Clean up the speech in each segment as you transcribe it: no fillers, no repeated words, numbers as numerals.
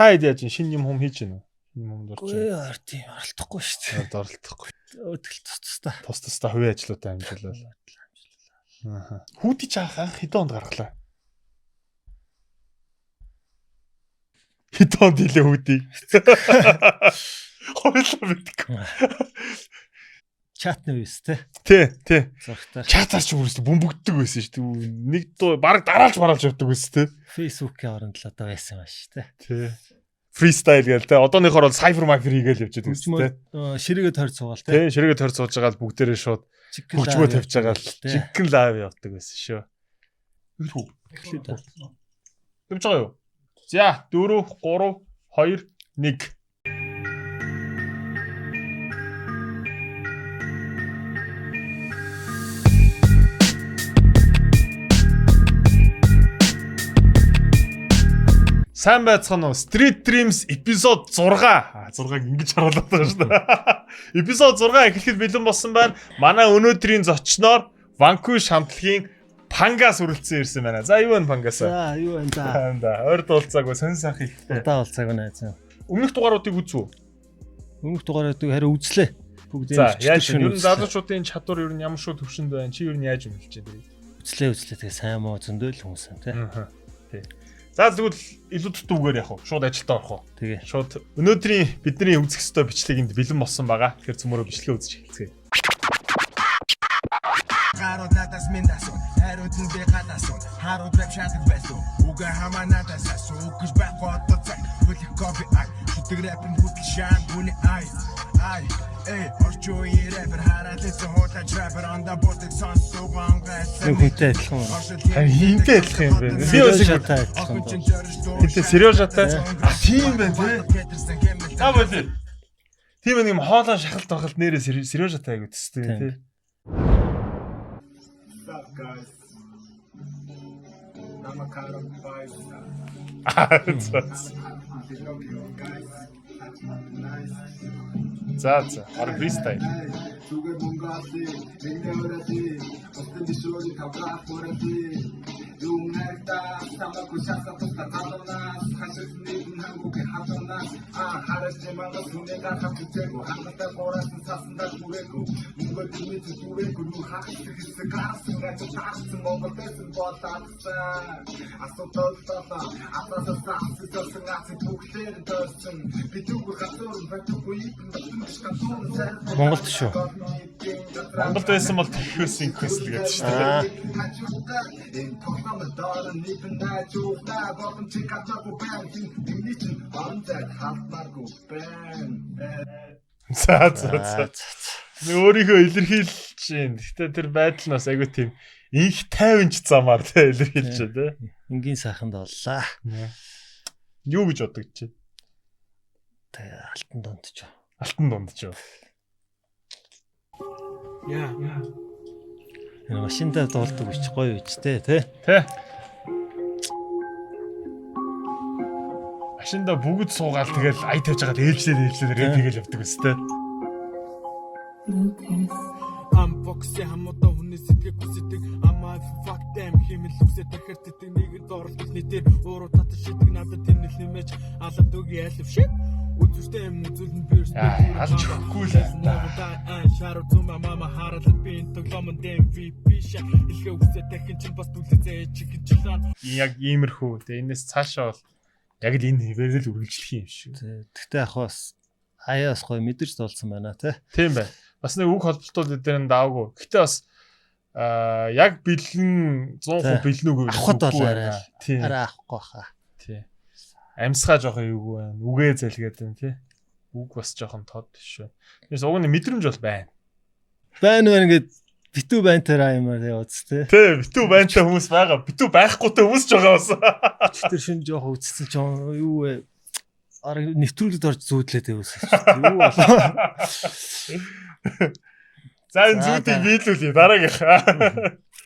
Та хэд яаж шинэ юм хийж гинэ үү? Шинэ юм дурч. Тийм оролдохгүй шүү дээ. Оролдохгүй. Тэгэл тустай. Тус хувийн ажлуудаа амжилуулаа. Аа. Хүүти ч анх хэдэн онд гаргалаа? Хэдэн онд хэлээ хүүтийг? Хойлоо мэдгүй. Чат нэвс те. Тий. Зургатаар. Чатаар ч үргэлж бөмбөгддөг байсан шүү дээ. Нэг дуу баг дараалж явдаг байсан те. Facebook-ийн оронд л одоо байсан ба шүү те. Тий. Фристайл гээл те. Одооныхоор бол сайфер мафер хийгээл явж байдаг гэсэн те. Ширээгээ тойр цугаал те. Тий, ширээгээ тойр цууж байгаа л бүгдээрээ шууд хөгжмөө тавьж байгаа л жиггэн лайв явдаг байсан шүү. Юу? Тэгж байгаа юу? За 4 3 2 1 Сайн байцгаана уу? Street Dreams episode 6. 6-г ингэж харуулдаг шүү дээ. Episode 6 эхлэхэд бэлэн болсон байна. Манай өнөөдрийн зочноор Vanquish хамтлагийн Пангас үргэлжлэн ирсэн байна. За юу вэ Пангас? За юу вэ за. Ойр дуулцаагүй сонь сайх ихтэй. Удаа уулзаагүй найз. Өмнөх дугааруудыг үзв үү? Өмнөх дугааруудыг хариу үзлээ. Бүгд За яаж вэ? Ер нь залуучуудын чадвар ер нь ямар шүү төвшөнд байна? Чи ер нь яаж өмлөж байна? Үзлээ. Тэгээ сайн муу зөндөөл хүмүүс юм тий. Тий. За тэгвэл илүү дутуугаар явах уу? Шууд ажилдаа орох уу? Тэгээ. Шууд өнөөдрийн бидний үзэх ёстой бичлэг энд бэлэн болсон байгаа. Тэгэхээр цөмөрөө бичлэгээ үзэж эхэлцгээе. Гарууд надаас минь дасуу. Хайрууд нь би гадаасуу. Харууд веб шатаг байсан. Уга хамаа надаас асуу. Угж байхгүй одоо цаг. Хөлөх кофе ай. Шүтэг рэпэн бүтэл шаан бүний ай. Ай. Эй, орчуу ирээбэр хараад л хуута трапер анда ботик сон сугаан гайсан. Хинтэй адилхан. Хинтэй адилхан юм байна. Би өсөж адилхан. Хинтэй Сережатай. Тийм байна тий. За болий. Тийм юм хоолоо шахалт байхад нэрээ Сережатай айгу төстэй тий. За ар фристайл. Зүгээр мөнгөтэй мэнгэрэтий остэн шоуны таврах бүрэтий юмнайта самаку шасатта таланас хашисны хангуки хатанас харас чимага сүнэга хатцэго хатта корасан сасанда хүрээгүй мөнгөтэй зүрэгүй нүү хахсгис гасга чаасан монголтэйсэн болаасан асуултаа асуусан гацэн бүхлээр дөрсөн бидүүг хатур байтугүй Монголд шүү. Монголд байсан бол тэхээс инквест гэдэг шүү дээ. За. Өөрийнхөө илэрхийлж байна. Гэтэ тэр байдал нь бас айгүй тийм инх 50-ч замаар тэ илэрхийлж байна тэ. Энгийн сайханд боллаа. Юу гэж боддог чи? Тэ алтан дундч. Алтан дундч юу? Яа. Энэ машиндаа дуулдаг биш гоё үстэй тий. Машиндаа бүгд суугаал тэгэл ай тавьж хагаад ээлжлээ рэп хийгээл явдаг үстэй. Амбокси хамуудаа хүний сэтгэл хүсдэг амаа fuck them хэмэл үсэ дахиад тэтг нэгэнд орлох нийтээр ууруу татах шидэг надад тэмнэл нэмэж алад үгүй алив шит үзүүстэй юм үзүүлэн бирс алж өгөхгүй л шаруу зүм мама хараад би энэ тоглоомонд MVP шаа илгээ үсэ дахин ч бас түлхээ чиг жилан яг иймэрхүү тэ энэс цаашаа бол яг л энэ хэвээрэл үргэлжлэх юм шүү. Тэгтээ ах бас аяас гоё мэдэрч дуулсан байна те. Тийм бай. Бас нэг үг холболтууд дээр нь даавгүй. Гэтэ бас яг бэлэн 100% бэлэн үгүй авахд бол арай авахгүй хаа. Тий. Амьсгаа жоох эвгүй байна. Үгээ зэлгээд байна тий. Үг бас жоохон тод шүү. Тэрс уг нь мэдрэмж бол байна. Байна ингээд битүү байнтайраа юмар явууц тий. Тий, битүү байнтай хүмүүс байгаа. Битүү байхгүйтэй хүмүүс ч байгаа бас. Тэр шин жоох үцсэн ч юу вэ? Ара нэвтрүүлэгд орж зүүдлээд байсан шүү. Юу болоо. За энэ зүүдийг биелүүлээ дараагийнхаа.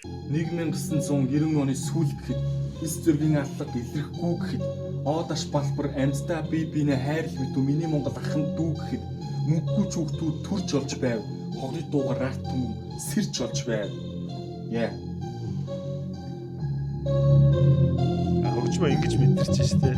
1990 оны сүүл гэхэд эс зөргийн аллаг илэрхгүй гэхэд оодаш балбар амьдтай бие биенээ хайрлах мэдүү миний Монгол ахын дүү гэхэд мөнгөгүй ч хүүхдүүд төрж олж байв. Хоглыг дуугаар рат түмэн сэрж олж байв. Яа. Хөгжмөө ингэж мэдэрч штэ.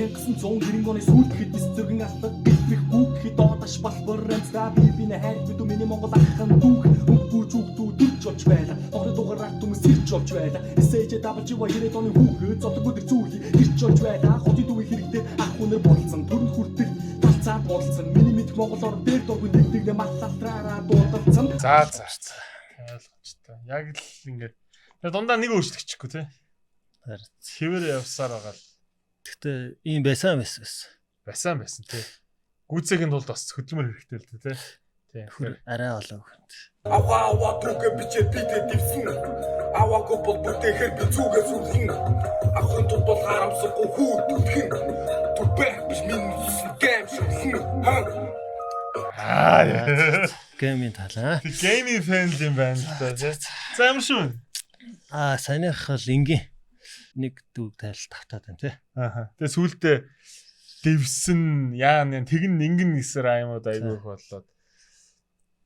Тэнгисэн 100 гэрэн оны сүүл гэхэд эс зөргөн алдаг гэлтрэх гүг гэхэд доодаш балбар амцтай бибиний хайр бид миний Монгол ахын дүүх үгүй зүгдүү дүрч болж байла орой дугаараа түмс сэрч болж байла SJW ирээд оны хүүхэд зовлог өдөр зүүхий ирч болж байла хотын дүүгийн хэрэгтэй ах хүнээр болцсон төрн хүртэл талцаад болцсон миний мэд Монголоор дээр дургүй нэгдэгнэ матлалтраараа дуудалцсан За ойлгомжтой. Яг л ингээд дундаа нэг өөрчлөгчихгүй тий. Хэвээр явсаар байгаа л. Гэхдээ ийм байсан. Байсан тий. Гүцээгийн тулд бас хөдөлмөр хэрэгтэй л тий. Тий. Арай олоо хүнд. Аваа түгэ бичээ битээ дивсэн. Аваа гопол бүтэхэр би зүгээ зүрхэн. Ахын тул бол харамсахгүй хүү түтхэн. Түбэх биш минь гэм шин. Геймийн талаа. Гейминг фэн юм байна л да тий. За ямар шүү. Саяных л ингийн нэг дүүг тайлт тавтаад байна тий. Тэгээ сүүлдээ дэвсэн тэгэн ингэн нисэр аймууд айгүйх болоод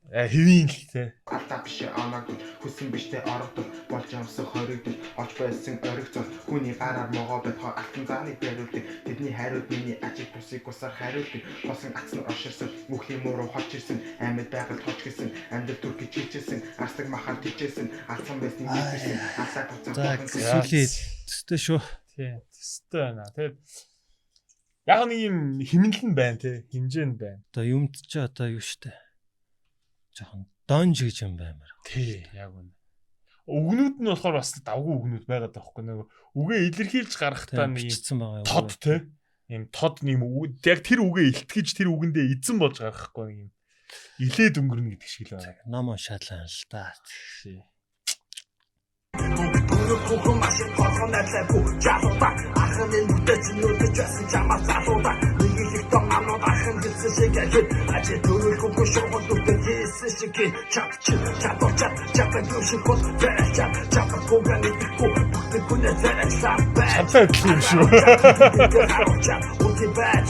хэвийн л тий. Алтаа биш анаг хүсэн биштэй ордог болж ямсах хоригд оч байсан ориг зол хүний гараар могоо байтхаа алтан зааны бариулдаг тэдний хариуд миний ажиг бусыг усаар хариулдаг босон ацны оширсан мөхлийн мууруу хож ирсэн амьд байгаль хож гисэн амьдрал түрхий чичээсэн арслаг махаар тижээсэн алсан байсны нэгсэн асаа тацаа Сүлээ төстэй шүү. Тий. Төстэй байна. Тэгээд яг нэг юм хэмнэлэн байна тий. Хэмжээ нь байна. Одоо юмд ч одоо юу штэ. Жохон донж гэж юм баймаар. Тий, яг үнэ. Үгнүүд нь болохоор бас давгүй үгнүүд байгаад байгаа байхгүй нэг үгээ илэрхийлж гарахтаа нэг бичсэн байгаа юм. тод тий. Ийм тод нэг яг тэр үгээ илтгэж тэр үгэндээ эзэн болж гарахгүй нэг юм илээд өнгөрнө гэдэг шиг л байна. Ном уншаалаа л да. Тий. Гүргүргүргүр машин толгон найзаагүй жаалуудаа ахын нүдэд нүдэд жасан чамаа залуудаа нэг их том амнууд ахын гэсэн шиг ажид ажид гүргүргүр шоуд нүдэд хийсэн шиг чапан гүшиг бол чапан гуганы тику бүхтэгүнэ зэрэгсаа бай Чамтай адилхан юм шүү.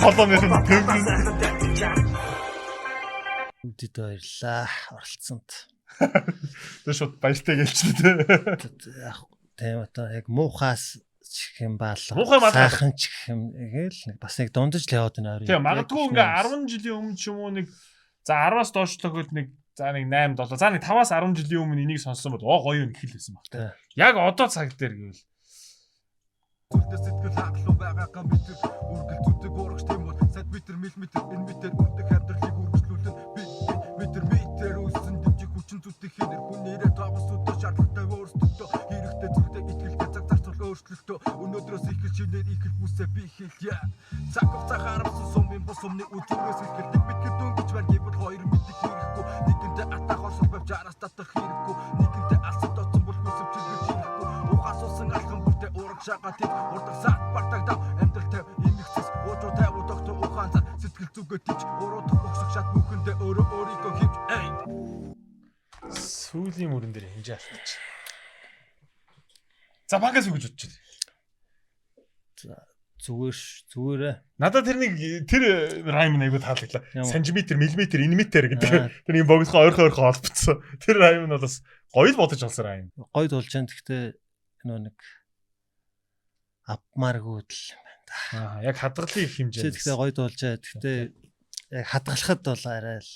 Холооны тэмдэг. Үдэд баярлаа оролцсонд. Тэр шууд баяртай гэлчтэй. Яг тийм одоо яг муухаас чих юм баалаа. Муухай малгай. Сайхан чих юм гээл нэг бас нэг дундаж л яваад байна аа. Тийм магадгүй ингээ 10 жилийн өмнө ч юм уу нэг за 10-аас доошлох үед нэг за нэг 8 7 за нэг 5-аас 10 жилийн өмнө энийг сонссон бол гоё юм хэлсэн баг та. Яг одоо цаг дээр гэвэл Зүрдээ сэтгэл хаглуу байгаагаа мэдэр үргэл зүтэг урагш тийм бол сантиметр миллиметр энэ метр үрдэх амьдралыг үргэлжлүүлэн метр үүссэн дэмжих хүчин зүтэх хинэр хүнээрээ тоогос өдөө шаардлагатай өөрсдөө хэрэгтэй зүйлдээ итгэлтэй цаг зарцуул өөрчлөлтөө өнөөдрөөс ихэл шинээр ихэл бүсээ би хэлье цаг хугацаа харамсан сумын бус өмнө үдүүрээс ихэлдэг битгэл дөнгөж байна гэвэл хоёр мэдих хэрэггүй нэгэнтээ атах орсол бавж араас татах хэрэггүй нэгэнтээ алсад оцсон бол хүсвчилгэж хэрэггүй ухаас усан алхан бүртээ ураг шагаатыг урдаг саад бартагдав амьдралтай имэгцэс уужуу тайвуу тогтоо ухаан цар сэтгэл зүгээ тийч уруудах бохсог шат бүхэндээ өөрийгөө хивж эй сүүлийн мөрөн дээр хинжээ алдчих. За багаас үгэж бодчих. За зүгээрээ. Надад тэр райм айгуу таалагдлаа. Сантиметр, миллиметр, инметр гэдэг. Тэр юм богдохоо ойрхон холбогдсон. Тэр райм нь бас гоё л бодож олсон райм. Гоё болж байгаа. Гэхдээ нэг апмаргууд л юм байна да. Яг хадгалын хэмжээ. Гэхдээ гоё болж байгаа. Гэхдээ яг хадгалахад бол арай л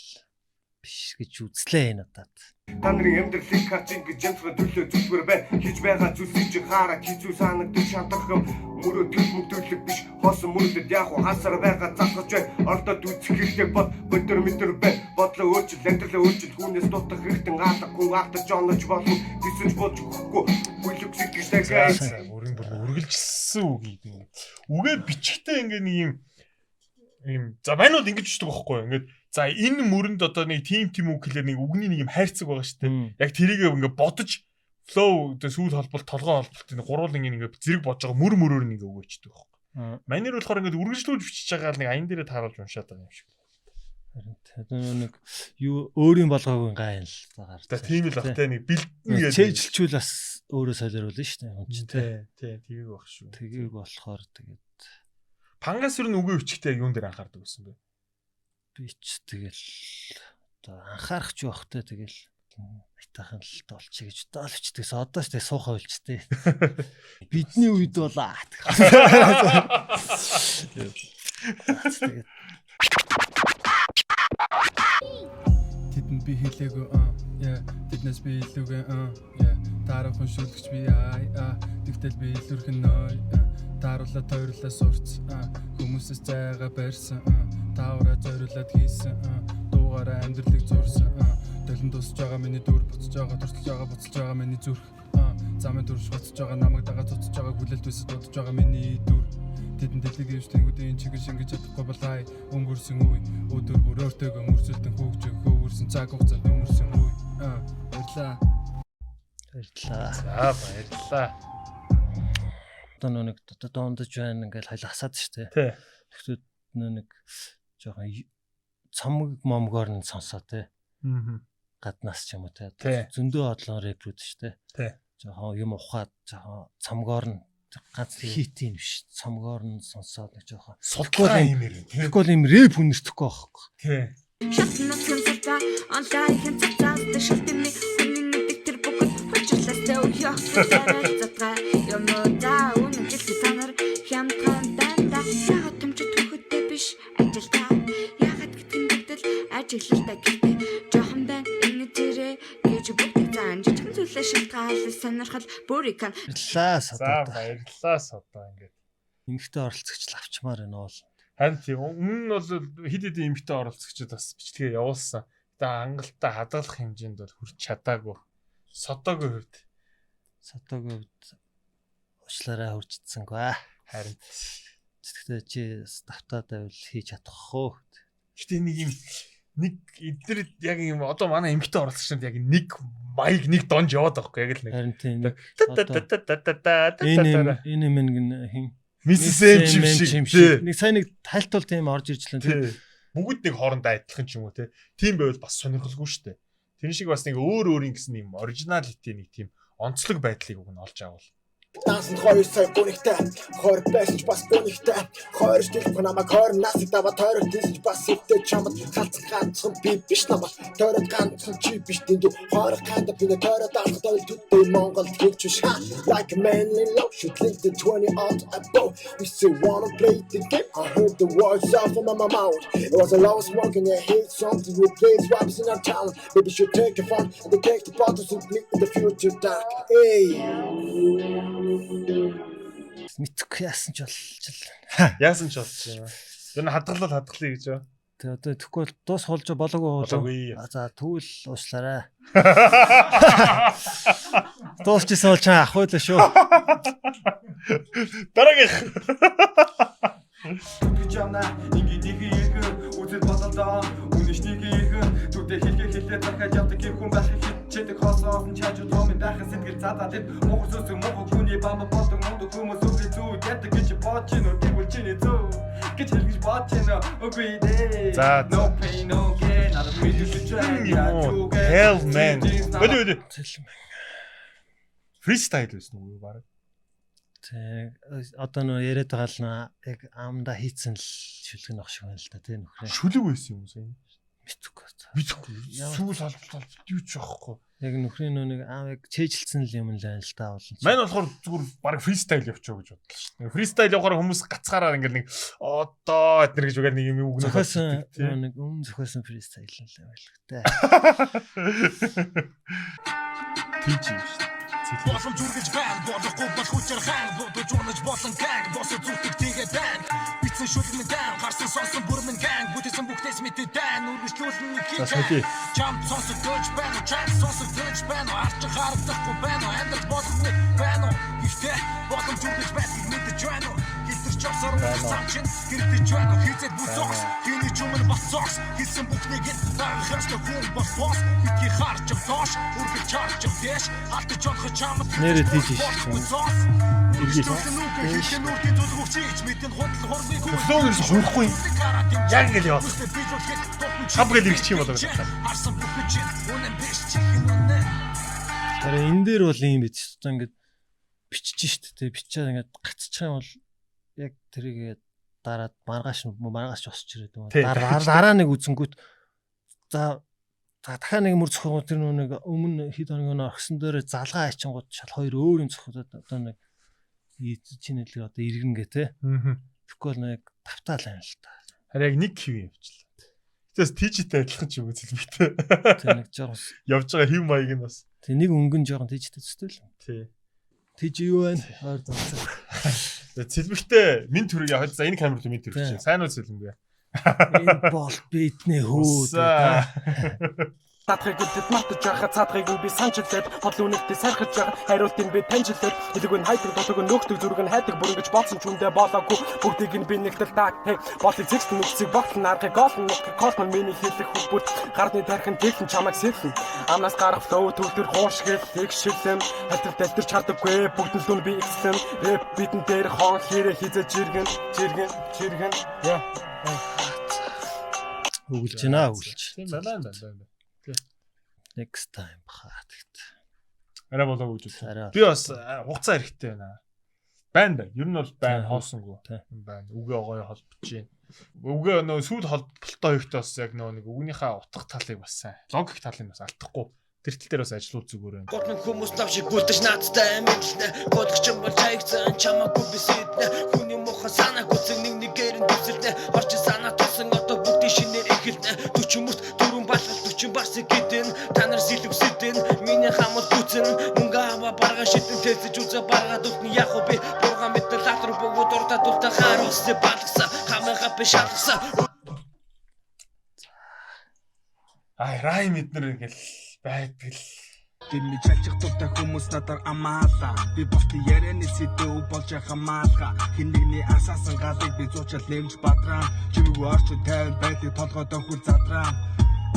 биш гэж үзлээ надад. Та нарын амьдралыг качинг гэж янзгай төлөө зүтгэр бай хийж байгаа зүйлсийг чи хараа хизүү санагдаж шатах юм мөрөө төлөвлөлт биш хоосон мөрөдөд яг хасаар байгаа залгаж бай ордод үзэх хэрэгтэй бод өдөр бай бодлоо өөрчил амьдралаа өөрчил хүнээс дутах хэрэгтэй гаалах хүн алдаж онож болно гэсэн болж өгөхгүй бүлэг сэтгэлтэй гайс үргэлжилсэн үг юм. Үгээ бичгтээ ингээ нэг юм за манайд ингэж бичдэг байхгүй юу ингээд за энэ мөрөнд одоо нэг тим үг хэлээр нэг үгний нэг юм хайрцаг байгаа шүү дээ. Яг тэрийг ингээ бодож flow тэ сүүл холболт толгой холболт нэг гурвал ингээ зэрэг бодож байгаа мөрөөр нэг өгөөчдөг байхгүй. Манайд болохоор ингээ үргэлжлүүлж бичиж байгаа л нэг аян дээрээ тааруулж уншаад байгаа юм шиг. Харин нэг юу өөрийн болгоогүй гайн л загаар. Тийм л багтай нэг бэлдэн гэж чэйжилчүүл бас өөрөө солируулна шүү дээ. Хүн чинь тий тгийг баг шүү. Тгийг болохоор тэгээд пангас юу нүгэ өчгтэй юун дээр анхаардаг байсан бэ? Би ч тэгэл одоо анхаарах ч явахтай тэгэл айтаахан л толчих гэж даалвчдээс одоо ч тэгээ суухаа үлчтэй. Бидний үед бол Тэдэнд би хэлээгүй тэднээс би илүүгээ таарахын шүлгч би тэгтэл би илүүрхэн ной тааруулаад тойруулаад сурц хүмүүсээс зайгаа барьсан таавраа зориулаад хийсэн дуугаараа амьдралыг зурсан долон тусж байгаа миний дүр буцаж байгаа турталж байгаа буцалж байгаа миний зүрх замын дүрш буцаж байгаа намайг дагаа цуцж байгаа хүлээлт үсэд дуудаж байгаа миний дүр тэдэнд дэлхийг өвчтөнгүүдийн чигээр шингэж чадахгүй болай өнгөрсөн үе өдөр бүр өөртөөгөө мөрсөлдөн хүүгч хөвөрсөн цаг хугацаанд өнгөрсөн үе баярлаа. За баярлаа. Одоо нэг доондож байна ингээл хоёул хасаад штэ. Тий. Тэгэхдээ нэг жоохон цамг момгоор нь сонсоо те. Гаднаас ч юм уу те. Зөндөө одлон рекрут штэ. Тий. Жоохон юм ухаад жоохон цамгаар нь ганц хитийн биш цамгаар нь сонсоод нэг жоохон султгаа юм ярина. Тэгвэл юм рэп үнэртэхгүй байхгүй. Тий. Шатнаас хэмцэлтаа онлайн хэмцэлтаа дэшилтний үнэн дээр бүгд хочрлаа зөөё. Затгаа юм даа үнэн гэлээ танаар хямдхан дандаа ягаад томч төхөдтэй биш ажилтаа ягаад гэтгэн бэгдэл ажиглалтаа гэхдээ жоохон байна энэ тэрэ гэж бүгд заан жижигэн зүйлээ шилтгаал сонирхол бүрикан Баярлаа За баярлалаа содоо ингээд эмэгтэй оролцогч авчмаар байна уу. харин тийм өмнө нь бол хэд хэдэн эмэгтэй оролцогчид бас бичлэгээ явуулсан. Тэгээ хангалттай хадгалах хэмжээнд бол хүрч чадаагүй. Содоогийн хувьд уучлаарай хурцсангүй. Харин Тэгэхдээ чи стафтаа байвал хийж чадахгүй. гэтээ нэг эдгээр яг юм одоо манай эмэгтэй оролцогчид яг нэг маяг нэг донж яваад байхгүй яг л нэг. Харин тийм энэ мэн хин Мисс Эм шиг. Нэг сайн нэг тайлтуул тийм орж иржлээ. Тийм. Бүгд нэг хоорондоо адилхан ч юм уу те. Тийм байвал бас сонирхолгүй шүү дээ. Тэр шиг бас нэг өөрийн гэсэн юм оригиналити нэг тийм онцлог байдлыг уг нь олж авал. Дансан 2 сая гүнигтэй 20 байсан бас гүнигтэй 20 жил намайг 20 настай дава тойрог дийж бас ихтэй чамд галзах ганцхан би биш намайг тойрог ганцхан чи биш дэндүү 20 ханда би тойрог даах тойл төдөө Монгол гэж шаа like a manly love should link the 20 on above we still wanna play the game I heard the words out from my mouth it was a long smoke and I hate something we play swabs in our town maybe should take a fun and they take the bottles with me in the future dark hey мэдхгүй яасан ч болж Яасан ч болж байна. Тэр нь хадгалал хадгалъя гэж байна. Тэгээ одоо тэгэхгүй бол дуус хулж болоогүй. За тэгвэл уушлаарай. Дуусчихсан бол чам ах байлаа шүү. Дараагийнх. гэж яана ингээ нэг их үзэл бодолдоо үнэшнийг их түдэ хэлгээ дахиад явдаг юм хүн байх хичээдэг хосоос нь чааж том дахин сэтгэл задаад мохор сүс мохор хүний бам бодог монд хүмүүс үгүй зүү ятдаг гэж бодож нөө тэгвэл чиний зүү гэж хэлж бодож нөө үгүй дээ no pain no gain надад мэдээж Hell man. Өдөө. Фристайл байсан уу баг? Тэг одоо нөө яриад байгаа л яг амда хийцэн л шүлэг нөх шиг байна л да тий нөхрөө. Шүлэг байсан юм уу сайн? Мэдхгүй. Сүүл албалт юу ч аахгүй. Яг нөхрийн нөө нэг аав яг чэйжилсэн л юм л байна л да болно. Мань болохоор зүгээр баг фристайл явчихоо гэж бодлоо шүү дээ. Фристайл явахаар хүмүүс гацгаараа ингээл нэг одоо эднэр гэж үгээр нэг юм үг зохиосон нэг зохиосон фристайл л байлгтай. Тийч юм шүү дээ. Болон зүргэж байна, болохгүй бол хүчээр хаан, бодож унаж болон ганг, босоо зүрхийг тэгээд байна. Бицэн шүлмэн дан, гарсан сонсон бүрмэн ганг, бүтээсэн бүхнээс мэдээ дан, үргэлжлүүлэн хийж. Чам сонсож дэж байна, чам сонсож дэж байна, арч харагдахгүй байна, амьдрал болохгүй байна. Ихтэй болон зүргэж байна, мэдэж байна. Хилтэрч явсаар унасан чинь гэрдэж байна, хийцэд бүсогс, хийний чумэн бацогс, хийсэн бүхнийг дагахаас хүн босбос, битгий харж явдоош, үргэлж харж явдээш, халтаж явах нэрэ тийж шүү. Өглөө ерөөс хурахгүй. Яг ингэ л яваа. Хав гэл ирэх юм болоо. Тэр энэ дээр бол юм биз. Одоо ингэ бичиж штэ. Бичээд ингэ гацчих юм бол яг тэрийг дараад маргааш осч ирээд юм. Дараа нэг үзэнгүүт за дахиад нэг мөр зохиогоо тэр нэг өмнө хэд хоногийн орхисон дээр залгаа ачингууд шал хоёр өөрийн зохиодод одоо нэг чинэлэг одоо иргэн гэ те. Тэгэхгүй нэг тавтаал юм л та. Харин яг нэг хэв явчлаа. Тэгээс тийжтэй адилхан ч юм уу зэлбэгтэй. Тэг нэг жоохон явж байгаа хэв маяг нь бас. Тэг нэг өнгөн жоохон тийжтэй зүстэй л. Тий. Тийж юу вэ? Хоёр дуусах. Цэлбэгтэй минь төрөг яваад за энэ камерт минь төрөг чинь. Сайн уу цэлбэг. Энэ бол бидний хүүд. Татхыг үдэд мартаж байгаа цаадхыг би санчлаад хол үнэтэй сайрхаж байгаа хариултыг би таньжлаад хэлэг нь хайдаг дотог нөхдөг зүрэг нь хайдаг бүр ингэж бодсон ч үндэ болоогүй бүгдийг нь би нэгтэл таг болыг зэгтэн үсэг ботлон аргыг олно нутгийг колмон миний хэлэх хөлбөт гардны тархин тэглэн чамайг сэлэн амнаас гарах флоу төвдөр хуушгил их шиглэн хатар талтэр чадаггүй бүгд л би ихсэн рэп битэн дээр хон хэрэг хизэж жиргэн яа Үгэлж байна үгэлж. Тийм байна. Next time хаа тэгт. Арай болоо гэж үү. Би бас хугацаа хэрэгтэй байна. Байна. Ер нь бол байна хоосонгүй. Байна. Үгээ огоо холбож байна. Үгээ нөө сүйд холболтоо хийхдээ бас яг нөө нэг үгнийхээ утга талыг бас сайн. Логик талыг бас алдахгүй. Тэр тал дээр бас ажиллах зүгээр байна. Гол хүмүүс тавшиг бүлдэж наадтай мэдлэнэ. Бодгоч юм бол чайгцэн чамаагүй бисэднэ. Хүний муха санаа гүцэг нэгээр нь төсөлнэ. Орч санаа тосон одоо бүгдийн шинээр эхэлнэ. 40 мөрт дөрвөн балгал 40 барс гэдэн. Та нар сэлвсэдэн. Миний хамт гүцэн. Мөнгө аваа баргаа шидэн тэлцэж үзэ баргаа дутны яг би. Бурган мэтэл латар бөгөөд урдаа дутаа харуулсан балгасан. Хамаага би шалгасан. Райм эднэр ингээл байдаг л. Гэмми чалчих тултай хүмүүс надаар амаалаа. Би босны ярианы сэдв болж хамаалга. Хин нэгний асаасан галыг би зуучаад нэмж бадраа. Чимээгүй орчин тайван байдлыг толгойд өхөр задраа.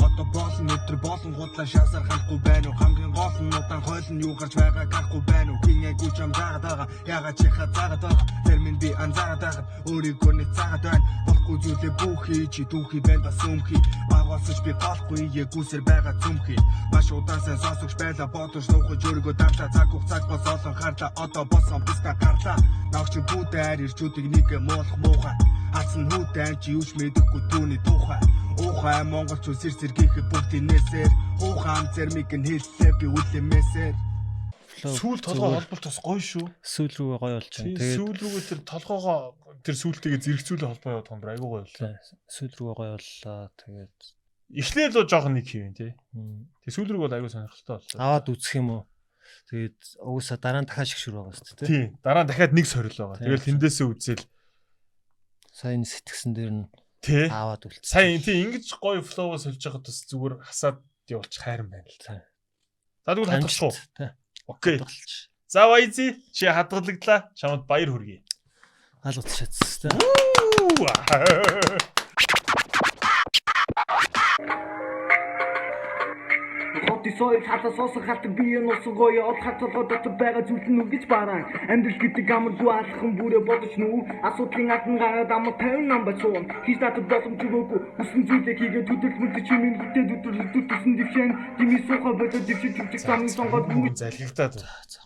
Одоо болон өдөр болон гудлаа шаасаар хахгүй байна уу? Хамгийн гол нь удаан хойлон юу гарч байгааг гарахгүй байна уу? Хинээгүй ч юм заагаад байгаа. Ягаад чи хазаагаад байгаа? Тэрмэн би анзаараад байгаа. Өөрийгөө нэг заагаад байна. Болохгүй зүйлээ бүхий чи дүүхий байна бас өмхий. Багуулсаж би голохгүй ягүүсэр байгаа зүмхий. Маш удаан сайн сонсогч байлаа бодож нуухаж өөрийгөө давлаа. Цаг хугацааг бас олон харлаа. Одоо болсон бистаа гарлаа. Навч бүдээр ирчүүдийг нэг муулах муухай. Асан хүүтэй чи юуч мэдэхгүй түүний тухай. Ухаан монголчууд сэрсэргийхэд бүгдийн нээсээр ухаан зэрмиг нь хэллээ би үлэмээсээр. Сүүл толгой холболт бас гоё шүү. Сүүл рүүгээ гоё болж байна. Тэгээд сүүл рүүгээ тэр толгоогоо тэр сүүлтэйгээ зэрэгцүүлээ холбоо яваад байгаа айгуу гоё боллоо. Сүүл рүүгээ гоё боллоо. Тэгээд эхлээл л жоохон нэг хийвэн тий. Тэг сүүл рүүг бол айгуу сонирхолтой боллоо. Аваад үзэх юм уу? Тэгээд угсаа дараа нь дахиад шигшүр байгаа шүү дээ. Тий. Дараа нь дахиад нэг сорил байгаа. Тэгэл тэндээсээ үзэл сайн сэтгсэн дээр нь тий. Аваад үлдсэн. Сайн тий ингэж гоё флоу сольж байхад бас зүгээр хасаад явуулчих хайран байна л. За тэгвэл хатгалах уу? Окей. За Вайзи чи хадгалагдлаа. Чамд баяр хүргэе. Алгуц шатс та. Сой хатаа суусан хатаг бие нуусан гоё од хатгалгаа дотор байгаа зүйл нь үгэж бараа амьдрал гэдэг амаргүй алхам бүрээ бодож нүү асуудлын атан гараад ам 50 нам бацуу хийж татад боломж өгөөгүй үсэн зүйлээ хийгээд төдөлт мөлт чимийн хөтөд өдөртсөн дэвшэн дими сууха бодож дэвшиж чүчиг самын сонгоод залхигтаад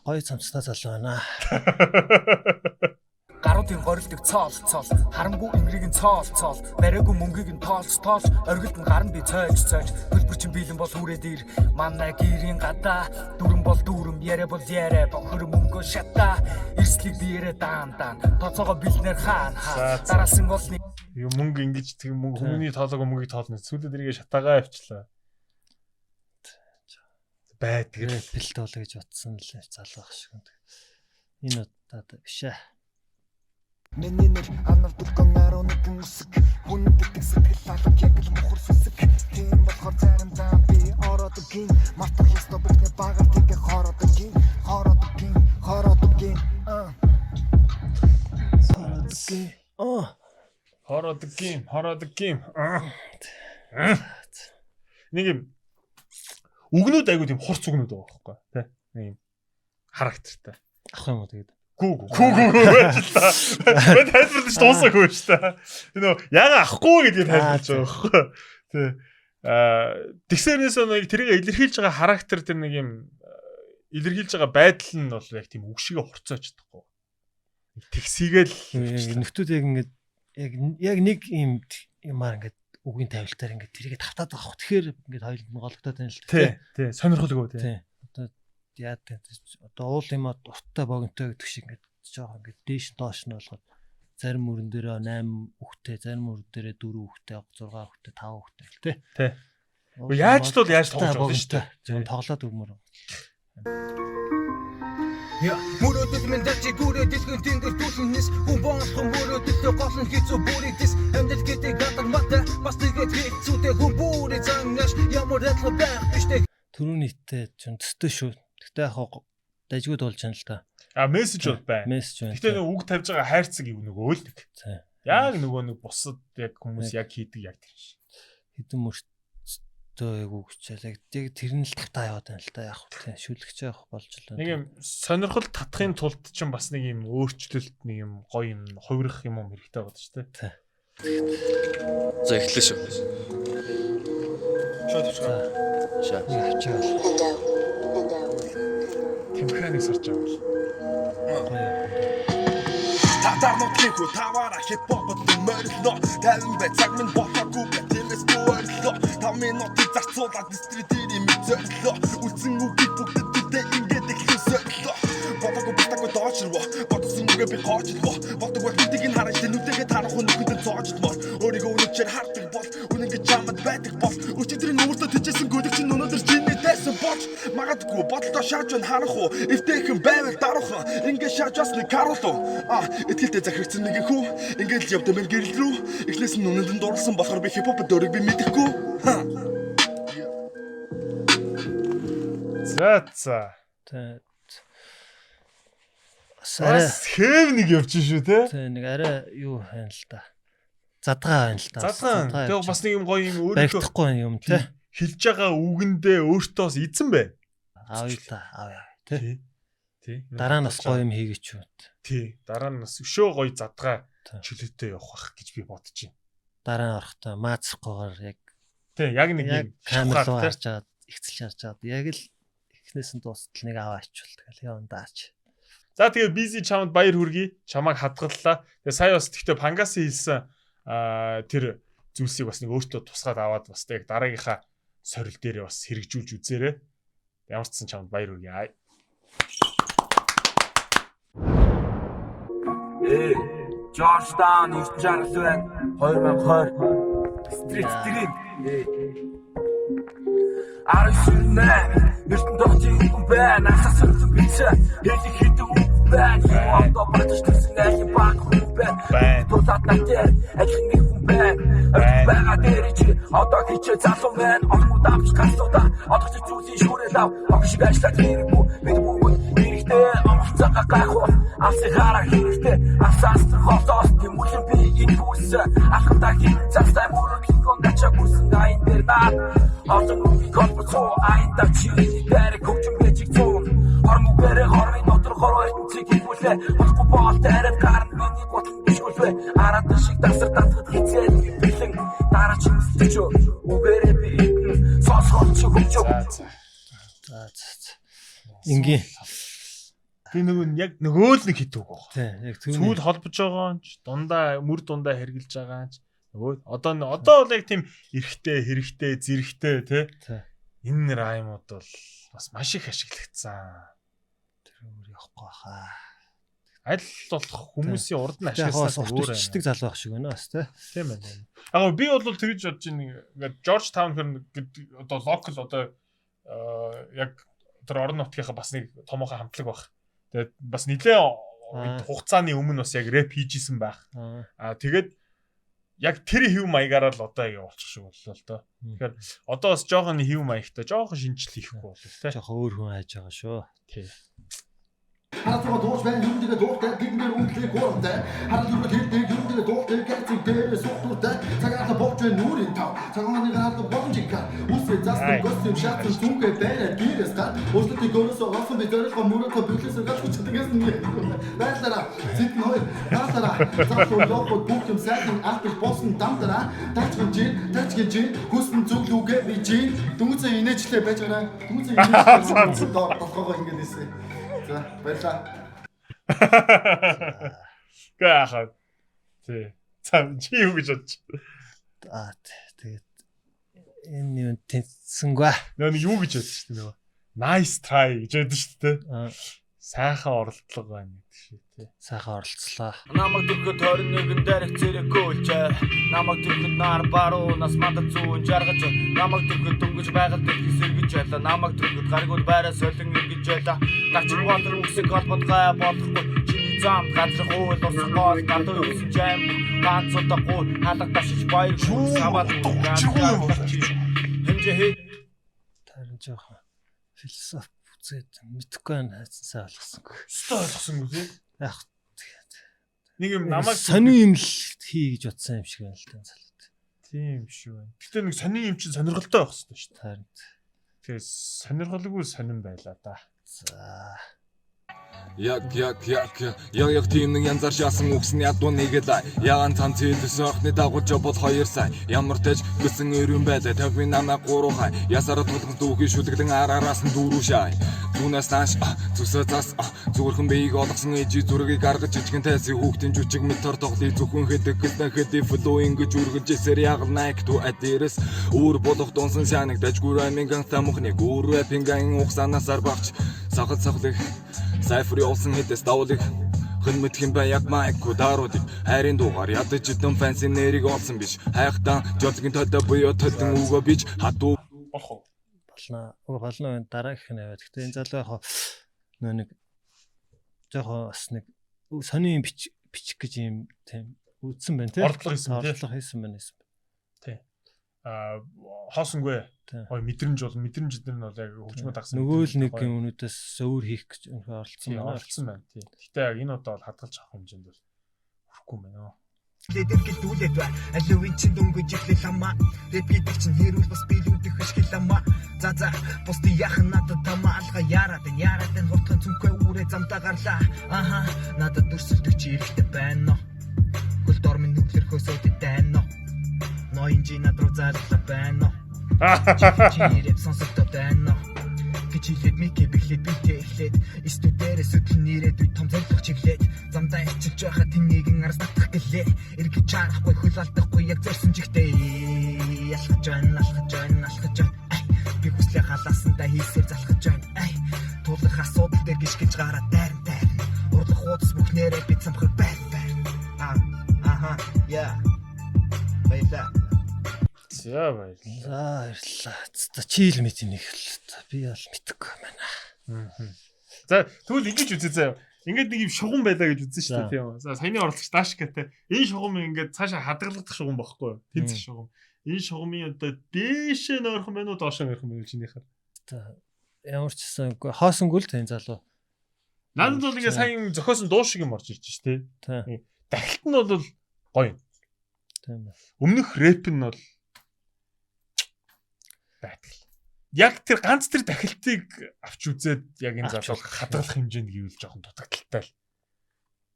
гоё цамцтай залуу байна. Гаруудын горилдог цоол харамгүй имрийг нь цоол бариагүй мөнгийг нь тоолж оргилд нь гаран би цойж хөлбөр чин биелэн бол хүрээд ир манай гэрийн гадаа дүрэн бол дүрм яриа бол яриа бохор мөнгө шата эрслийг биерэ даан тооцоогоо бэлнэр хаан дараасан голны юу мөнгө ингэж тэг мөнгө хүмүүний тоолоог мөнгийг тоолно сүүлд дэргээ шатаагаа авчлаа байдаг бэлтөөлө гэж утсан л залуу ах шиг энэ удаа бишээ. Миний нэр анав дүлгэн 11 үсэг хүн гэдэг сэтгэл алга яг л мохор сүсэг тийм болохоор заримдаа би ородгийн мартах ёстой бидний багаар тэгээ хородгийн хородгийн нэг юм үгнүүд айгуу тийм хурц үгнүүд байгаа байхгүй тий нэг юм характертай ах юм уу тэгээд Гүү тайлбарлаж дуусаагүй шүү дээ. Нөө яга ахгүй гэдгийг тайлбарлаж байгаа байхгүй. Тий. Тэгсэрнээс нэг тэрийг илэрхийлж байгаа характер тэр нэг юм илэрхийлж байгаа байдал нь бол яг тийм үг шигээ хурцаач чадахгүй. Тэгсийгээл нөхдүүд яг ингээд яг нэг юмар ингээд үгийн тавилтаар ингээд тэрийгэ тавтаад байгаа хөө. Тэгэхээр ингээд хоёулд нь гологдоод байна л Тий. Сонирхолгүй тий. Тий. Одоо яа гэдэг одоо уул юм аа дуртай богинтой гэдэг шиг ингээд жоохон ингээд дээш доош нь болгоод зарим мөрөн дээрээ 8 хүүхтэй, зарим мөрөн дээрээ 4 хүүхтэй, 6 хүүхтэй, 5 хүүхтэй л тий. Тий. Яаж л бол яаж тоглож болно шүү дээ. Зөв тоглоод өгмөр. Мөрөдөд минь дачи гүрэ дэлгэн тэнгэр түлхнэс хүн боонхон мөрөдөд голн хийцүү бүрийдэс амьд гэдэг гадаг мата бас тэгээд хийцүүтэй хүн бүрээ зангаш ямар адилхан байх биштэй Төрүүнийтэй ч төстэй шүү. Гэхдээ яг дажгууд болж байна л да. Мессеж бол байна. Мессеж байна. Гэхдээ үг тавьж байгаа хайрцаг ив нөгөө л нэг. Яг нөгөө нэг бусад яг хүмүүс яг хийдэг яг тэр ш. Хэдэн мөртөө яг үгчээл яг тэр нь л тавтаа яваад байна л да. Яг тийм шүлгэж явах болж л байна. Нэг юм сонирхол татахын тулд ч бас нэг юм өөрчлөлт нэг юм гоё юм хувирах юм хэрэгтэй байгаа шүү дээ. За эхлэв шүү. Шууд авчгаа. Шаа. Тэмхэнэг сарж байгаа. Татарнууд хийхүү таваараа хипхопод морилно тавин бай цаг минь болохгүй бэтээс буурлоо 5 минутын зарцуулаад дистрибьютери мэдзөрлөө үлцэн үгийг бүгдэд түдээ ингээд эхлүүлсөрлөө бодоггүй батаггүй доочроо бодсон үгээ би гоочлоо бодоггүй нүдийг нь хараж нүдэгээ тарах нүдэд зоожлмоор өөрийгөө үнэхээр хардаг бол үнэнгээ чамд байдаг бол өчигдрийн өөртөө тэжсэн гүдэг чинь өнөөдөр чиний дайсан болж магадгүй бодлоо шааж байна харах уу эвтэйхэн байвал дарах ингээ шааж бас нэг каруулуу итгэлтэй захирагцсан нэг хүү ингээд л явдсан мэл гэрэл рүү эхлээс нь үнэндэн дурлсан болохоор би хипхоп дөрөг би мэдэхгүй За. Бас хэв нэг явчих шүү те. Тэ нэг арай юу байна л да. Задгаа байна л да. Задгаа. Тэгээ бас нэг юм гоё юм өөрөөр баригдахгүй юм те. Хэлж байгаа үгэндээ өөртөөс эзэн бай. Аав та аав те. Тий. Дараа нь бас гоё юм хийгээч үү. Тий. Дараа нь бас өшөө гоё задгаа чөлөөтэй явах бах гэж би бодож байна. Дараа нь орохдоо маацрахгүйгээр яг тий яг нэг юм камер руу харж чаад ихцэлж харж чаад яг л эхнээс нь дуустал нэг аваачвал тэгэл явандаач. За тэгээ бизи чамд баяр хүргэе. Чамайг хадгаллаа. Тэгээ сая бас тэгтээ пангасын хэлсэн тэр зүйлсийг бас нэг өөртөө тусгаад аваад бас яг дараагийнхаа сорил дээрээ бас хэрэгжүүлж үзээрэй. Ямар ч сан чамд баяр хүргэе. Georgetown ирж чарсан 2020 стрит Аршинэ нэртэн дохчих юм байна асуусан бичээ хэлэх хэдэг байна одоо батж төсөн аян баг хүн байна тулаад натэр ажиг нэг хүн байна бага дээр чи одоо хичээ залуу байна ормууд авч гасуудаа одоо чи зүйлийн шүүрэл ав огш ажиллаад хэрэггүй бид бүгд хэрэгтэй амцгаа гайхуу асыг хараа хэрэгтэй асаас хотоос тэмүүлэн би энэ бүс ахтаа хин цастай мөрөг кондача бүсэн айн дээр наа одоо нүг концоо айн дачи дээр көчм гэж зүүн хормог бэрэ хорны дотор хорой цэгийг үлээ баггүй боол дээр гарн миний готлон бишгүүлвэ араад шиг дасар татгад хизээ бэлэн дараа чи үсэж үгээрээ би сонсгол чи хүчөө за ингийн би яг нөгөө л нэг хитүүг баг. Тий, яг сүүл холбож байгаа нь дундаа мөр дундаа хэрглэж байгаа нь нөгөө одоо бол яг тийм эрхтэй, хэрэгтэй, зэрэгтэй тий. Энэ раймууд бол бас маш их ашиглагдсан. Тэр өөр явахгүй хаа. Аль болох хүмүүсийн урд нь ашигласан өөр чичдэг залуу байх шиг байна бас тий. Тийм байна. Яг би бол тэгж бодож байна. Ингээд Georgetown гэдэг одоо локал одоо яг тэр орон нутгийнхаа бас нэг томоохон хамтлаг баг. Тэгээд бас нэлээ хугацааны өмнө бас яг рэп хийжсэн байх. Тэгээд яг тэр хэв маягаараа л одоо явуулчих шиг боллоо л доо. Тэгэхээр одоо бас жоохон хэв маягтай жоохон шинжил хийхгүй болов те. Жоохон өөр хүн хайж байгаа шүү. Тий. Хараа дуус байна юм дээр дуустай гинээр үнэлээ гууртай хараа дүрмэд хэлдэг юм дээр дуустай гацэг дээр сухтуртай цагаата богч нүрийн тав цагааны гараад бомжика үсээ застан гостим шатсан зүнгээ байна гэрээс гад өөртөө гөрөөс осон би дээр гомөрөө бүлээс гад хүчтэйгээс нэг байлаа зит ной наатара цаашгүй лого бүгд юм сайхан албал босон дамдара тачгэж хүсн зүглүүгээ би жин дүнцээ инээчлээ байж байгаа дүнцээ инээчлээ доор тохогоо ингэдээсээ за баярлаа Гахаа тий. Цам чи юу гэж бодож? Тэгээд энэ юу тэнцсэнгүй. Нэг юу гэж хэлсэн шүү дээ нөгөө. Nice try гэж байдаг шүү дээ. Сайхан оролдлого байна гэдэг шиг тий. Сайхан оролцлоо. Намаг дөрөв 21 дээрх зэрэгүүлж намаг дөрөв нар баруу нас мада зүүн жаргаж намаг дөрөв дөнгөж байгаль дээр хэсэргэж байла намаг дөрөв гаргуул байраа солин ингэж байла гач вандер үсэг холбот гай болохгүй чиний зам газар хуул орсон гол гадуу юусэн жам ганц удахгүй халах ташиж баяр саваад хэмжээ хий тарин жоохон философи үзээд мэдхгүй байна хайцсаа ойлгосонгүй. Өстой ойлгосонгүй тий. Яг нэг юм намайг сони юм л хий гэж бодсон юм шиг байна л да залууд. Тийм шүү байна. Гэтэ нэг сони юм чинь сонирхолтой байх хэрэгтэй шүү дээ. Харин. Тэгэхээр сонирхолгүй сонирн байлаа да. За. Яг тийм нэг янзаар шаасан үгсний ядуу нэг л яан цан цэлсэн охны дагуулж бод 2 сая ямар тач гисэн өрөн байлаа 50 намаа 3 хай ясараа тулгын дүүхий шүлэглэн араас нь дүүрүү шай түүнээс нааш зүсээ зас зүгэрхэн бэйг олгосон ээжи зүргийг гаргаж ичгэн тайсан хүүхдийн жүжиг метр тоглоё зөвхөн хэдэг гэснэ хэдий флоу ингэж үргэлж эсэр ягална ихту адэрс өөр болох донсон шанаг дажгүй райминг тамхны гүрэ пинган ухсанасар багч сахал сахлыг сайфри олсон хэдэс давлыг хэнмэт хэм бай яг майку даруудыг хайрын дуугаар ядаж идэн фэнси нэрийг олсон биш хайхтан жолгийн төдөө буюу төдөн үгөө бич хатуу болно. Болно дараагийнх нь аваад. Гэтэ энэ залуу яг нөө нэг жоохон бас нэг сони юм бичих гэж юм тийм үдсэн байна тий. Ордлого хийсэн байна. Тий. Хоосонгүй. Ой мэдрэмж бол мэдрэмждэр нь бол яг хөгжмөд агсан. Нөгөө л нэг юм өнөөдөөс өөр хийх гэж оролцсон байна. Тий. Гэтэ яг энэ удаа бол хадгалж авах хэмжээнд бол хүрэхгүй юм байна. Лэдэр гэлдүүлээд бай. Алювин чин дөнгөж ихлэх хамаа. Рэп гэдэг чин хэрүүл бас билүүдэх хашгил хамаа. За бусдын яхан надад тамаалга яраад хурдхан цүнхээ үрээ замдаа гарлаа. Аха надад дүрсэлдэг чи ирэхтэй байна. Хөл дормын нүглэр хөсөөд байна. Ноён чи над руу заалаа байна. Чи рэп сонсогдоод байна. Гिचилээд микэ бэхлээд битээ эхлээд студиэрээ сүтгэн нэрээд үй том зорилго чиглээд замдаа ичилж байхад тэнийгэн арс татах гэлээ эргэж чарахгүй хөл алдахгүй яг зорсон чигтэй алхаж байна би хүслээ халаасандаа хийсээр залхаж байна тулах асуудал дээр гიშгэж гараад дайрн урлах хуудас бүхнээрээ би цамхаг байна баялаа За баярлалаа. За чийл мэд нэг л би бол мэдхгүй байна. За тэгвэл ингэж үзье заа. Ингээд нэг юм шугам байлаа гэж үзсэн шүү дээ тийм үү. За саяны оролцогч Дашкатай энэ шугам ингээд цаашаа хадгалагдах шугам байхгүй юу? Тэнцэх шугам. Энэ шугамын одоо дээшээ нойрхон байна уу доошоо нойрхон байна уу чинийхэр? За ямар ч гэсэн хоосонгүй л тань залуу. Надад бол ингээд сайн зохиосон дуу шиг юм орж ирж шүү дээ. Дахилт нь бол гоё. Тийм ба. Өмнөх рэп нь бол байтал. Яг тэр ганц тэр дахилтыг авч үзээд яг энэ залуу хадгалах хэмжээнд гэвэл жоохон дутагдaltaй л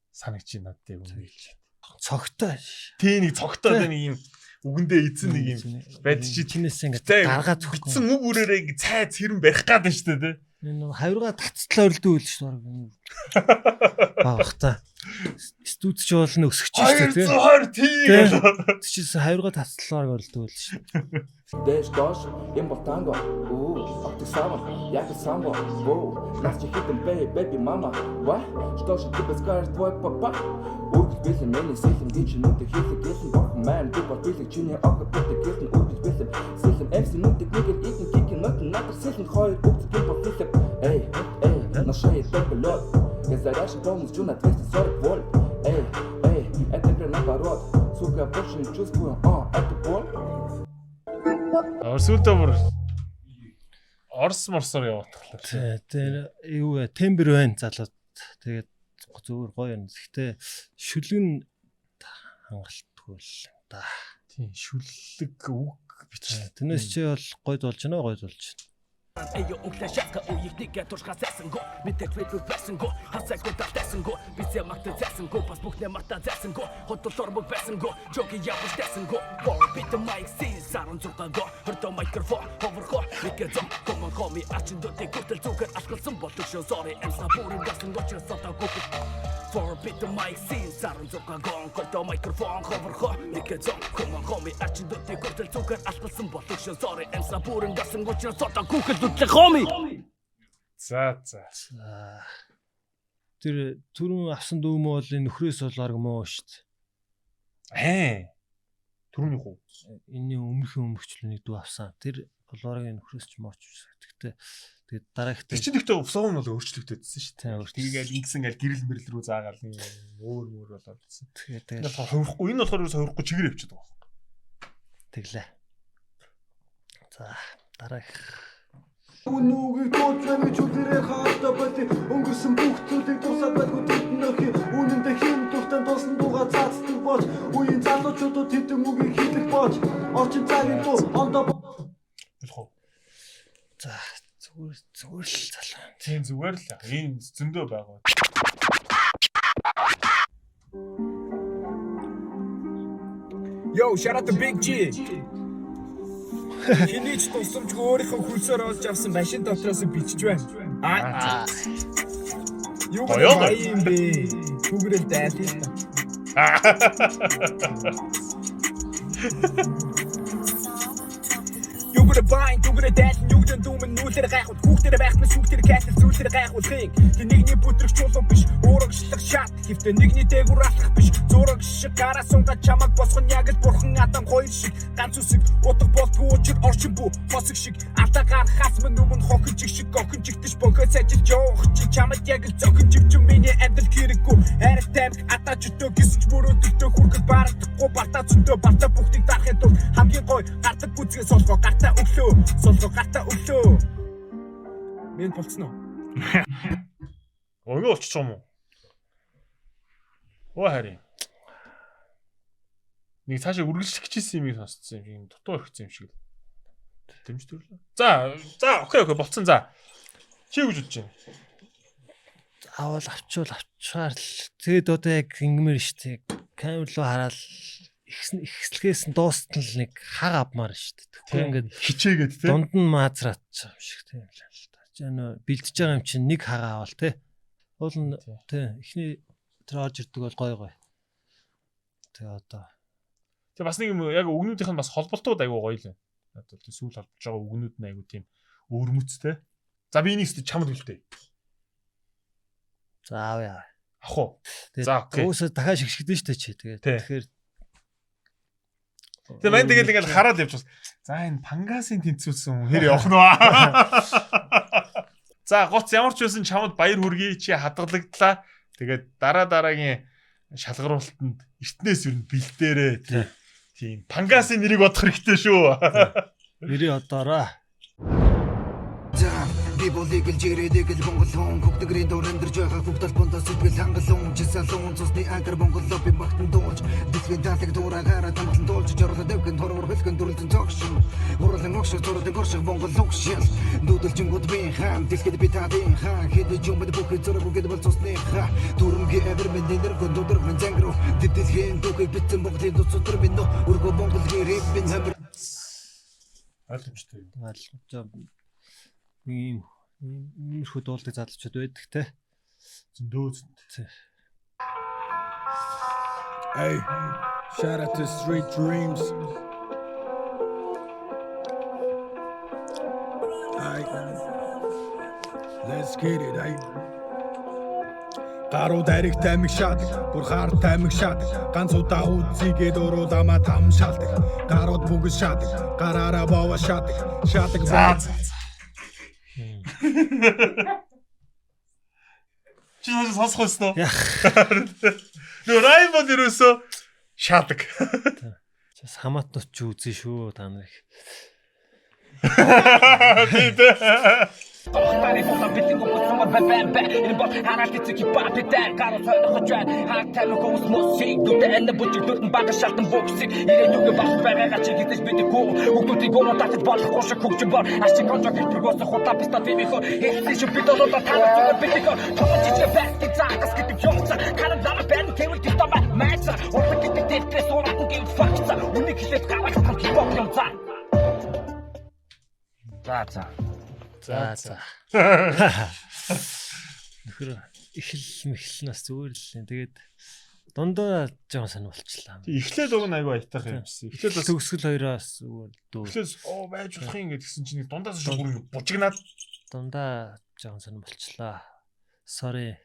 санагч надад юм хэлж. Цогтой. Тий нэг цогтой нэг юм үгэндээ эзэн нэг юм байдаг чи тэрнээс ингээд гаргаад битсэн үг үрээрээ ингээд цайз хэрэн барих гад байна шүү дээ тий. Энэ хавиргаа татцлаа өрөлдөө үл шүү дээ. Баах та. Студ ч болно өсөж шүү дээ тий. 220 тий. Тийчээс хавиргаа татцлаар өрөлдөө үл шүү. Дэш дош юм болтанго октик сава яг самбо нас чи хитэн бэби мама ва что ж ты без каждого твой папа үргэлж бэлэн миний сэлэн дич нүдэ хийх гэлэн бох мэн би бол бэлэг чиний ог битэ гэлэн үргэлж бэлэн сэлэн эмси нүдэ нэгэр итэн кикэн нотэн надад сэлэн хоёр бүгд гин бох бэлэг эй нашай токолот я заряжен полностью на 240 вольт эй это прям наоборот сука больше не чувствую это боль Орсуулдаа бүр Орс морсоор яваатглаа. Тэр юу вэ? Тембер байна залууд. Тэгээд зүгээр гоё юм. Гэхдээ шүлгэн хангалтгүй л да. Тийм шүлэг үг бич. Тэрнээс чи бол гойд болж байна. Эйо углашаага уйгнийгээ туршгаа зайсангүй мэдээ твэдгүй байсангүй хасаагүй тасангүй бисээ магтаа зайсангүй бас бүхнээ мартаа зайсангүй хотлоор мөг байсангүй жоги явж тасангүй for bit the mic see саран зургагаа хөрдөө микрофон ховорхоо нэгэ зам комми ачин дэт гүтэл зүгэр алхалсан болдог шүү sorry эмса бүрэн гасан гочрос сатаагүй for bit the mic see саран зургагаа хөрдөө микрофон ховорхоо нэгэ зам комми ачин дэт гүтэл зүгэр алхалсан болдог шүү sorry эмса бүрэн гасан гочрос сатаагүй Хоми. За. Тэр түрүүн авсан дүүм бол энэ нөхрөөс бол арга муу шүү дээ. Түрүүний хүү. Энийн өмнөхчлөнийг дүү авсан. Тэр болоорын нөхрөөс ч мооч. Тэгээд дараагт чи нэгтээ флоу нь бол өөрчлөгдөжсэн шүү дээ. Тэгээд ингэсэн аль гэрэл мэрэл рүү заагаал нэг өөр болоод ирсэн. Тэгээд хувихгүй энэ болохоор хувихгүй чигээр явчихад байгаа юм. Тэглээ. За дараах Үнүүгийг дуудлаа чүлэрээ хаалтаа бати өнгөрсөн бүх зүйлийг тусаад байгуу тэднэрхий үнэндээ хин тухтан тосон дугаа цаацдаг болж үеийн залуучуудад тэдэн үгийг хэлэх болж орчин цагийн дуу ондоо За зүгээр л залуу. Тийм зүгээр л ийм зөндөө байгаа. Yo, shout out to Big G. Хинийч тусламжгүй өөрийнхөө хөлсөөр олж авсан машин дотроос бичиж байна. Юу юм бэ? Түгрэл дайлаа. Югэр байн, югэр дайлан, югдэн дүүмэн нүүлэр гайхууд, хүүхдэр байхмас хүүхдэр кайтал зүйлэр гайхуулхыг. Тэ нэгний бүтрэх чулуу биш, уурагшлах шат, хэвтэ нэгний дээгүр алах биш. Зураг шиг гараа сунгаад чамаг босгон яг л бурхан адам хоёр шиг. Ганц үсэг утга болтгүй учир орчин бүү, хосог шиг. Алтагаар хасман өмнө хохин чиг шиг гохин чигтэж богоо цажилж явах чи чамд яг л зохин живч миний амьдрал хэрэггүй. Хайрт таймх атаа чөтөө гисч мөрөөдөлтөө хүргэл баардахгүй бата зөндөө бата бүхтийг дарахын тулд хамгийн гой гардаг гүзгээ солгоо гартаа өглөө солгоо гартаа өглөө. Мен болцсон уу? Өнгө болчих юм уу? Оо харин. Нэг цаашаа үргэлжлэх гэжсэн юмыг сонсцсон юм. Дутуу өрхсөн юм шиг л. Дэмж төрлөө. За, окей, болцсон. За. Чи юу гэж бодож байна? Авал авчаар л. Тэгээд одоо яг ингэмэр штэ. Камер руу хараад ихслэхээс нь дуустал нэг хаг авмаар штэ. Тэгвэл ингээд хичээгээд те. Дунд нь маазраад ч юм шиг тийм л та. Чи нөө бэлдэж байгаа юм чинь нэг хаг авал те. Уул нь те. Эхний тэр орж ирдэг бол гой. Тэгээ одоо. Тэгээ бас нэг юм яг үгнүүдийнх нь бас холболтууд айгуу гоё л. Одоо сүүл холбож байгаа үгнүүд нь айгуу тийм өвөрмөцтэй. За би энийг чамд үлдээ. За авъя. Ах уу. За окей. Уусаа дахиад шигшгдэн штэ чи тэгээ. Тэгэхээр тэгээ мань тэгэл ингээл хараад явж бас. За энэ пангасын тэнцвүүлсэн хэр явах нь вэ? За гоц ямар ч байсан чамд баяр хүргэе чи хадгалагдлаа. Тэгээд дараагийн шалгаруултанд эртнээс юу бэлдээрээ тийм пангасын нэрийг бодох хэрэгтэй шүү. Нэрээ одоороо. Би болыг л жирээдэг л Монгол хүн бүгдгэрийн дор амьдарч байгаа бүгд албандаа сэтгэл хангалуун жисалуун цусны анкар Монгол лоб багтан дуулж дэлхийн даалаг дуурайгаар тамтлан дуулж жорлоо дэвгэн хорвор хэлгэн дүрлэн цогшин хурлан огш зурд горш Монгол огш дүүдэлжингүүд би хаан дэлхийд би таадын хаан хэдэж юм бүх зураг үгэд бол цусны ха дүрмгийн эвэр мэдэр гөндөр мен зангро дэлхийн дүүхийг битэн Монголын дуцтар минь өргө Монгол гэрэг бин хамэр алчтай. Ийм хүүд уулдаг залуучууд байдаг те. Зөндөө. Hey, shout out to Street Dreams. Hey, let's get it, hey. Гарууд ариг таймиг шаадаг, бүр хаар таймиг шаадаг. Ганц удаа үзийгээд өрөө дамаа там шаадаг. Гарууд бүгд шаадаг, гараараа бова шаадаг. Шаадаг баа. Чи сонсох байсан уу? Нөө раймон дээрөөсөө шаадаг. Чаас хамаатнууд ч үзэн шүү та нарыг. Таны болон бидний гомцсон бэбэ энэ бол хараалт эцэг хипап дээр гараа сойрхож байна хаа тань хүмүүс мосиг дүтэ энэ бүжигдүүд баг шалтан боксик ирэн юг баг байгаагаа чи гэж бидэггүй хүүхдүүдийг гомоо татаж болохгүй шиг хөгжим бор ашиг конжо хэлбэргөөс худаа писта бибихо хэвчээ шүү бид одоо таалагдсан бидэгөө томчиж бэк цаагас гэдэг юмцаа канада бэн кевл титама майца урт гэдэг дэвтрээс уран гин факца үнийг хэлээд гарах хипхоп юмцаа За. Нөхөр эхлэнээс зүгээр л нэ. Тэгээд дундаа жоон сонир болчлаа. Эхлээд уг нь айгүй айтах юм шиг. Эхлээд бас төгсгөл хоёроос зүгээр дөө. Эхлээд байж болох юм гэдгсэн чинь дундаас шиг бүр бужигнаад дундаа жоон сонир болчлаа. Sorry.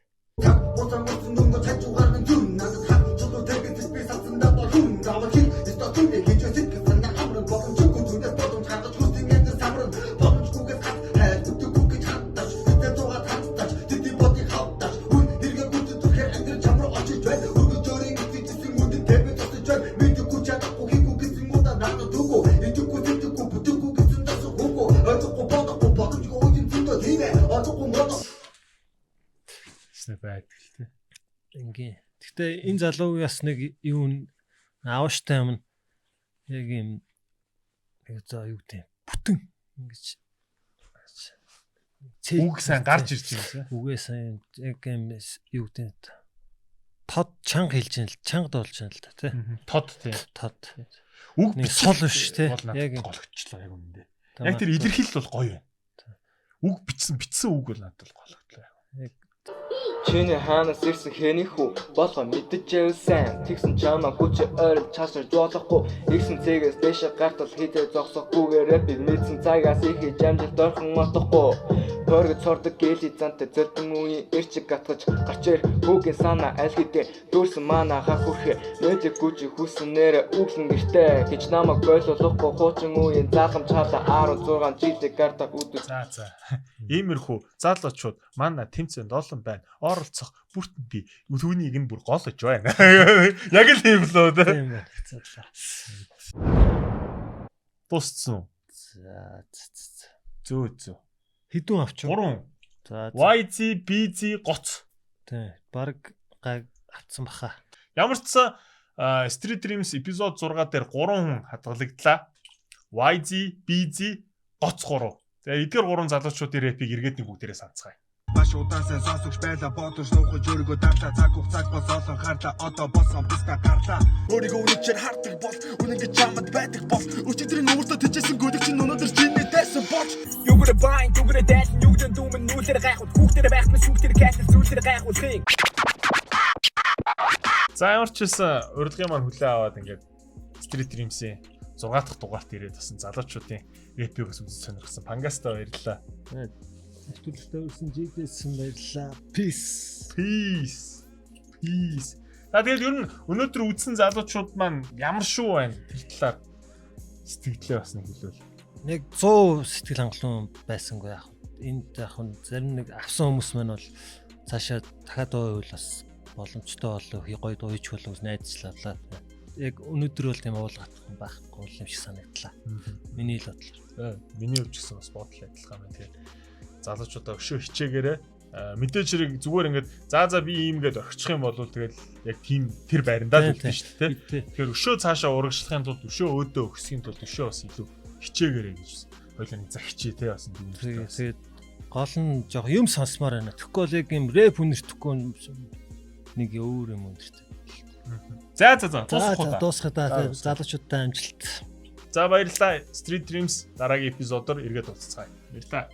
байдаг. Ингээ. Гэхдээ энэ залуугаас нэг юу аавштай юм яг юм за юу гэдэг бүтэн ингэж үг сайн гарч ирж байна. Үгээ сайн яг юм юу гэдэг тод чанга хэлж байна л чангад болж байна л да тий. Тод тий. Тод. Үг нэг сол биш тий. Яг гологчлоо яг үнэндээ. Яг тэр илэрхийлэл бол гоё байна. Үг бичсэн үг бол надад гологдлоо. Яг Чиний хаанаас ирсэн хэнийх үү болгоо мэдчихэв сайн тэгсэн чамаа хүч ойр чаашаа жуулахгүй ирсэн цэгээс дэше гартал хитэ зогсохгүйгээр рэпиг мэдсэн цагаас их жамжилт орхон отохгүй Борг цордог гээли зантай зөрдөн үеийн эрчиг гатгаж гарчээр хүүгийн санаа аль хэдийн дүүрсэн маана хаа хүрхэ мэдэг гүжи хүсэн нэрэ үглэн гэртээ гэж намайг бойлуулахгүй хуучин үеийн заахам чаалаа 16 жилийн карта үдүү за иймэрхүү залуучууд манай тэмцээнд олон байна оролцох бүртэн би түүнийг нь бүр голож байна яг л юм лөө тийм тусцсан зөө хідүүн авч 3 за YZ BZ гоц тий баг авцсан баха ямар ч Street Dreams эпизод 6 дээр 3 хүн хадгалагдлаа YZ BZ гоц 3 за эдгээр 3 залуучуудын рэпийг эргээд нэг бүгдээрээ санацгаая Маш удаасан сонсогч байла бодож нуухаж өөрийгөө давтаа цаг хугацааг бас олон харлаа одоо болсон биста гарлаа өөрийгөө үнэхээр хардаг бол үнэнгээ чамд байдаг бол өчигдрийн өөртөө тэжсэн гүдэг чинь өнөөдөр чиний дайсан болж юугэр байн юугэр дээл юугэр дүүмэн нүүлэр гайхууд хүүхдэр байх мэс хүүхдэр кайтл зүйлэр гайхуулхын за ямар ч байсан урилгын маань хүлээ аваад ингээд Street Dreams-ийн 6 дахь дугаарт ирээд басан залуучуудын рэпийг бас үзэж сонирхсан Пангаста баярлалаа Нэвтрүүлэгтээ өрсөн JD-сэн баярлалаа. Peace. За тэгээд ер нь өнөөдөр үзсэн залуучууд маань ямар шүү байна? Тэр талаар сэтгэлдээ бас нэг хэлвэл. Нэг 100 сэтгэл хангалуун байсангүй яах. Энд яах нь зарим нэг авсан хүмүүс маань бол цаашаа дахиад байвал бас боломжтой болов гоё дууйч болов гэж найдажлаа. Яг өнөөдөр бол тийм уулгах байхгүй юм шиг санагдлаа. Миний л бодлоо. Миний хувьд ч гэсэн бас бодол адилхан байна тэгээд залуучуудаа өшөө хичээгээрээ мэдээж хэрэг зүгээр ингээд за би ийм гээд орчих юм бол тэгэл яг тийм тэр байрандаа л үлдэн шүү дээ. Тэгэхээр өшөө цаашаа урагшлахын тулд өшөө өөдөө өгсөхийн тулд өшөө бас илүү хичээгээрэй гэж хоёлаа нэг захичээ те бас юм. Тэгээд гол нь жоох юм сонсмоор байна. Тэгэхгүй бол яг юм рэп үнэртэхгүй нэг өөр юм үнэртэй. За дуусгахад залуучуудтай амжилт. За баярлалаа. Street Dreams дараагийн эпизодоор эргээд уулзцгаая. Баярлалаа.